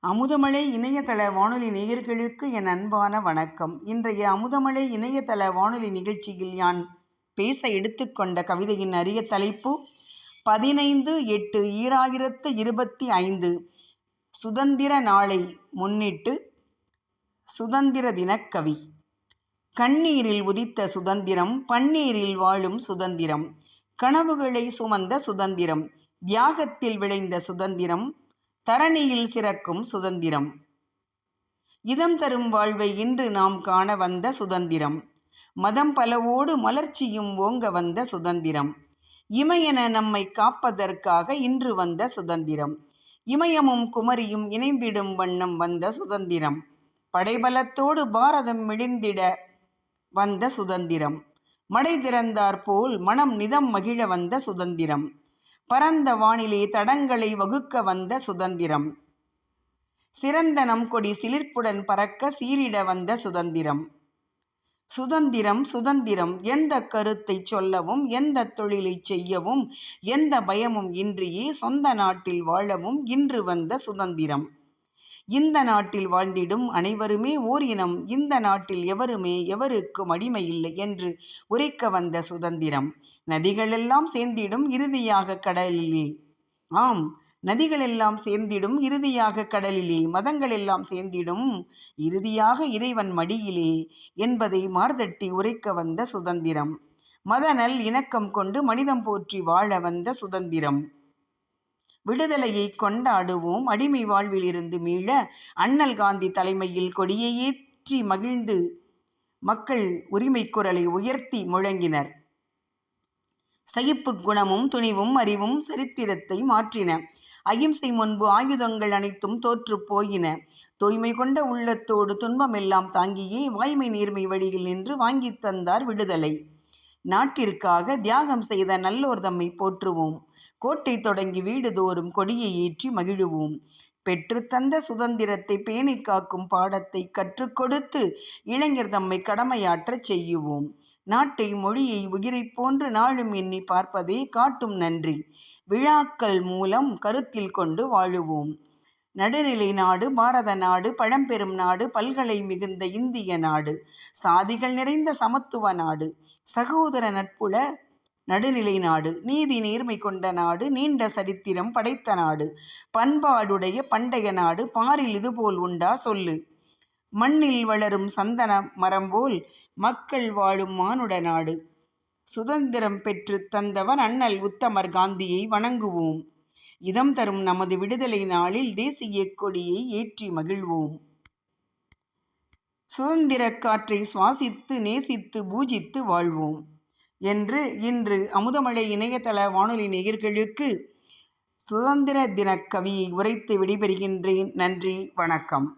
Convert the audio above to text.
அமுதமழை இணையதள வானொலி நேயர்களுக்கு என் அன்பான வணக்கம். இன்றைய அமுதமழை இணையதள வானொலி நிகழ்ச்சியில் யான் பேச எடுத்துக்கொண்ட கவிதையின் அரிய தலைப்பு 15/8/2025 சுதந்திர நாளை முன்னிட்டு சுதந்திர தினக்கவி. கண்ணீரில் உதித்த சுதந்திரம், பன்னீரில் வாழும் சுதந்திரம், கனவுகளை சுமந்த சுதந்திரம், தியாகத்தில் விளைந்த சுதந்திரம், தரணியில் சிறக்கும் சுதந்திரம், இதம் தரும் வாழ்வை இன்று நாம் காண வந்த சுதந்திரம், மதம் பலவோடு மலர்ச்சியும் ஓங்க வந்த சுதந்திரம், இமயன நம்மை காப்பதற்காக இன்று வந்த சுதந்திரம், இமயமும் குமரியும் இணைந்திடும் வண்ணம் வந்த சுதந்திரம், படைபலத்தோடு பாரதம் மிளிர்ந்திட வந்த சுதந்திரம், மடை திறந்தார் போல் மனம் நிதம் மகிழ வந்த சுதந்திரம், பரந்த வானிலே தடங்களை வகுக்க வந்த சுதந்திரம், சிறந்த நம் கொடி சிலிர்ப்புடன் பறக்க சீரிட வந்த சுதந்திரம். சுதந்திரம் சுதந்திரம் எந்த கருத்தை சொல்லவும், எந்த தொழிலை செய்யவும், எந்த பயமும் இன்றியே சொந்த நாட்டில் வாழவும் இன்று வந்த சுதந்திரம். இந்த நாட்டில் வாழ்ந்திடும் அனைவருமே ஓர் இனம், இந்த நாட்டில் எவருமே எவருக்கும் அடிமை இல்லை என்று உரைக்க வந்த சுதந்திரம். நதிகளெல்லாம் சேர்ந்திடும் இறுதியாக கடலிலே, ஆம், நதிகளெல்லாம் சேர்ந்திடும் இறுதியாக கடலிலே, மதங்களெல்லாம் சேர்ந்திடும் இறுதியாக இறைவன் மடியிலே என்பதை மார்தட்டி உரைக்க வந்த சுதந்திரம். மத நல் இணக்கம் கொண்டு மனிதம் போற்றி வாழ வந்த சுதந்திரம். விடுதலையை கொண்டாடுவோம், அடிமை வாழ்வில் இருந்து மீள அண்ணல் காந்தி தலைமையில் கொடியை ஏற்றி மகிழ்ந்து மக்கள் உரிமை குரலை உயர்த்தி முழங்கினர். சகிப்பு குணமும் துணிவும் அறிவும் சரித்திரத்தை மாற்றின. அகிம்சை முன்பு ஆயுதங்கள் அனைத்தும் தோற்று போயின. தூய்மை கொண்ட உள்ளத்தோடு துன்பமெல்லாம் தாங்கியே வாய்மை நீர்மை வழியில் நின்று வாங்கி தந்தார் விடுதலை. நாட்டிற்காக தியாகம் செய்த நல்லோர் தம்மை போற்றுவோம். கோட்டை தொடங்கி வீடுதோறும் கொடியை ஏற்றி மகிழுவோம். பெற்று தந்த சுதந்திரத்தை பேணி காக்கும் பாடத்தை கற்றுக் கொடுத்து இளைஞர் தம்மை கடமையாற்றச் செய்யுவோம். நாட்டை மொழியை உயிரை போன்று நாளும் எண்ணி பார்ப்பதே காட்டும் நன்றி. விழாக்கள் மூலம் கருத்தில் கொண்டு வாழுவோம். நடுநிலை நாடு பாரத நாடு, பழம்பெரும் நாடு, பல்கலை மிகுந்த இந்திய நாடு, சாதிகள் நிறைந்த சமத்துவ நாடு, சகோதர நட்புல நடுநிலை நாடு, நீதி நேர்மை கொண்ட நாடு, நீண்ட சரித்திரம் படைத்த நாடு, பண்பாடுடைய பண்டைய நாடு, பாரில் இதுபோல் உண்டா சொல்லு. மண்ணில் வளரும் சந்தன மரம் போல் மக்கள் வாழும் மானுட நாடு. சுதந்திரம் பெற்று தந்தவர் அண்ணல் உத்தமர் காந்தியை வணங்குவோம். இதம் தரும் நமது விடுதலை நாளில் தேசிய கொடியை ஏற்றி மகிழ்வோம். சுதந்திர காற்றை சுவாசித்து நேசித்து பூஜித்து வாழ்வோம் என்று இன்று அமுதமழை இணையதள வானொலி நேயர்களுக்கு சுதந்திர தின கவியை உரைத்து விடைபெறுகின்றேன். நன்றி, வணக்கம்.